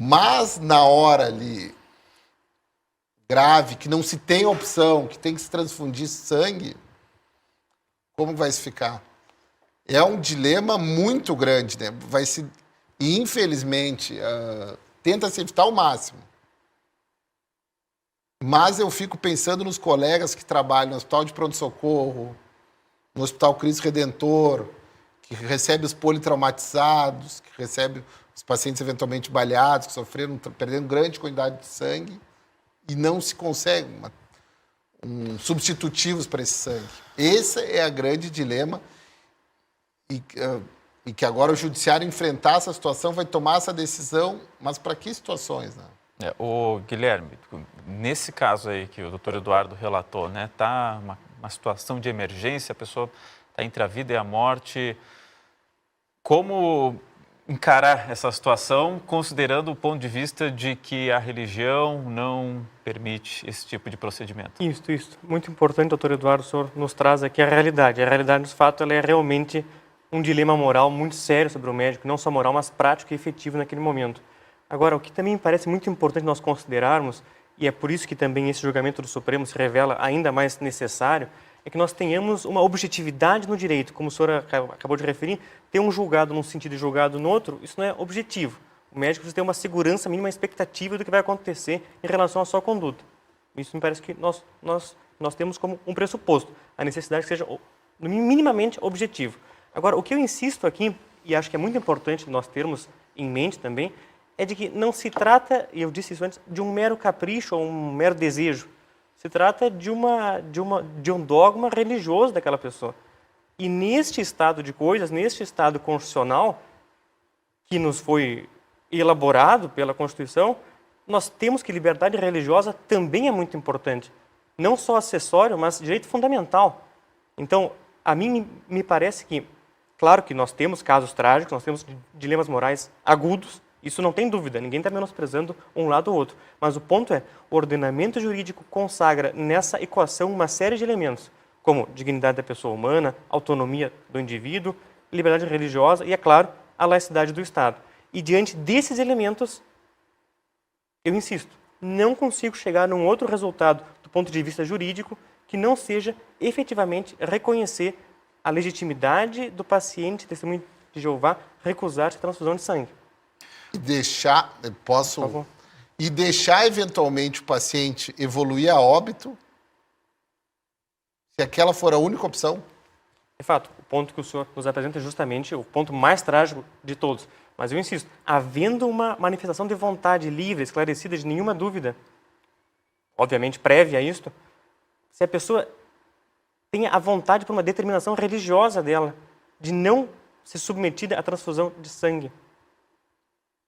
Mas na hora ali grave, que não se tem opção, que tem que se transfundir sangue, como vai se ficar? É um dilema muito grande, né? E infelizmente, tenta se evitar ao máximo. Mas eu fico pensando nos colegas que trabalham no Hospital de Pronto-Socorro, no Hospital Cristo Redentor, que recebe os politraumatizados, que recebe os pacientes eventualmente baleados, que sofreram, perdendo grande quantidade de sangue, e não se consegue substitutivos para esse sangue. Esse é o grande dilema, e que agora o judiciário enfrentar essa situação, vai tomar essa decisão, mas para que situações, né? Ô, Guilherme, nesse caso aí que o doutor Eduardo relatou, né, tá uma situação de emergência, a pessoa está entre a vida e a morte. Como encarar essa situação, considerando o ponto de vista de que a religião não permite esse tipo de procedimento? Isso. Muito importante, doutor Eduardo, o senhor nos traz aqui a realidade. A realidade, de fato, ela é realmente um dilema moral muito sério sobre o médico, não só moral, mas prático e efetivo naquele momento. Agora, o que também me parece muito importante nós considerarmos, e é por isso que também esse julgamento do Supremo se revela ainda mais necessário, é que nós tenhamos uma objetividade no direito. Como o senhor acabou de referir, ter um julgado num sentido e julgado no outro, isso não é objetivo. O médico precisa ter uma segurança mínima, expectativa do que vai acontecer em relação à sua conduta. Isso me parece que nós temos como um pressuposto, a necessidade que seja minimamente objetivo. Agora, o que eu insisto aqui, e acho que é muito importante nós termos em mente também, é de que não se trata, e eu disse isso antes, de um mero capricho ou um mero desejo. Se trata de um dogma religioso daquela pessoa. E neste estado de coisas, neste estado constitucional, que nos foi elaborado pela Constituição, nós temos que liberdade religiosa também é muito importante. Não só acessório, mas direito fundamental. Então, a mim me parece que, claro que nós temos casos trágicos, nós temos dilemas morais agudos, isso não tem dúvida, ninguém está menosprezando um lado ou outro. Mas o ponto é, o ordenamento jurídico consagra nessa equação uma série de elementos, como dignidade da pessoa humana, autonomia do indivíduo, liberdade religiosa e, é claro, a laicidade do Estado. E diante desses elementos, eu insisto, não consigo chegar num outro resultado do ponto de vista jurídico que não seja efetivamente reconhecer a legitimidade do paciente, testemunho de Jeová, recusar-se a transfusão de sangue. E deixar eventualmente o paciente evoluir a óbito, se aquela for a única opção? De fato, o ponto que o senhor nos apresenta é justamente o ponto mais trágico de todos. Mas eu insisto, havendo uma manifestação de vontade livre, esclarecida, de nenhuma dúvida, obviamente prévia a isto, se a pessoa tem a vontade por uma determinação religiosa dela, de não ser submetida à transfusão de sangue.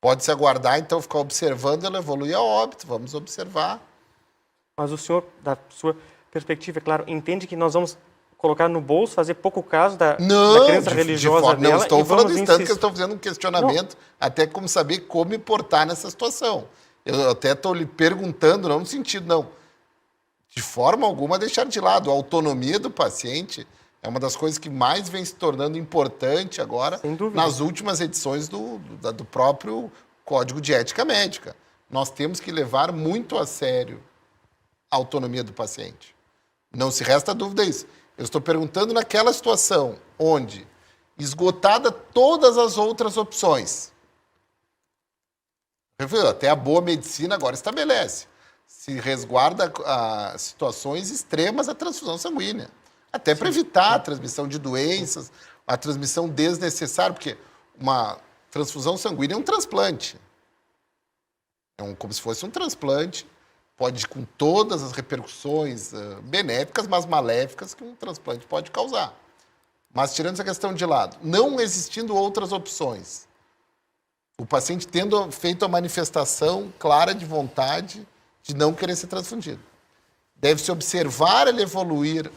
Pode-se aguardar, então, ficar observando ela evoluir a óbito. Vamos observar. Mas o senhor, da sua perspectiva, é claro, entende que nós vamos colocar no bolso, fazer pouco caso da crença religiosa dela. Não estou falando isso, tanto que eu insistir. estou fazendo um questionamento, até como saber como me portar nessa situação. Eu até estou lhe perguntando, não no sentido, não. De forma alguma, deixar de lado. A autonomia do paciente é uma das coisas que mais vem se tornando importante agora nas últimas edições do próprio Código de Ética Médica. Nós temos que levar muito a sério a autonomia do paciente. Não se resta dúvida disso. Eu estou perguntando naquela situação onde, esgotada todas as outras opções, até a boa medicina agora estabelece, se resguarda a situações extremas da transfusão sanguínea. Até para evitar a transmissão de doenças, a transmissão desnecessária, porque uma transfusão sanguínea é um transplante. Como se fosse um transplante, pode com todas as repercussões benéficas, mas maléficas que um transplante pode causar. Mas tirando essa questão de lado, não existindo outras opções, o paciente tendo feito a manifestação clara de vontade de não querer ser transfundido, deve-se observar ele evoluir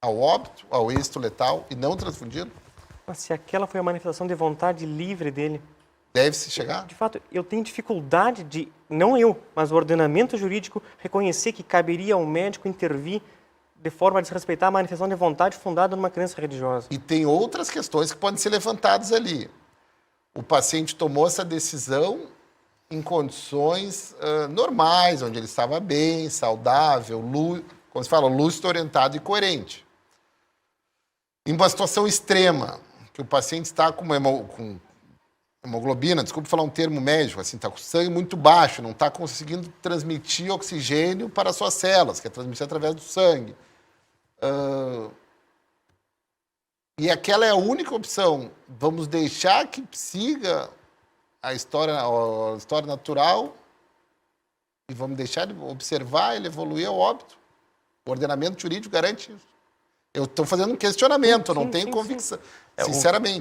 ao óbito, ao êxito letal e não transfundido? Mas se aquela foi a manifestação de vontade livre dele... Deve-se chegar? De fato, eu tenho dificuldade de, não eu, mas o ordenamento jurídico, reconhecer que caberia ao médico intervir de forma a desrespeitar a manifestação de vontade fundada numa crença religiosa. E tem outras questões que podem ser levantadas ali. o paciente tomou essa decisão em condições normais, onde ele estava bem, saudável, como se fala, lúcido, orientado e coerente. Em uma situação extrema, que o paciente está com hemoglobina, desculpe falar um termo médico, assim, está com sangue muito baixo, não está conseguindo transmitir oxigênio para as suas células, que é transmitido através do sangue. E aquela é a única opção. Vamos deixar que siga a história natural e vamos deixar ele observar, ele evoluir ao óbito. O ordenamento jurídico garante isso. Eu estou fazendo um questionamento, eu não tenho convicção, sinceramente.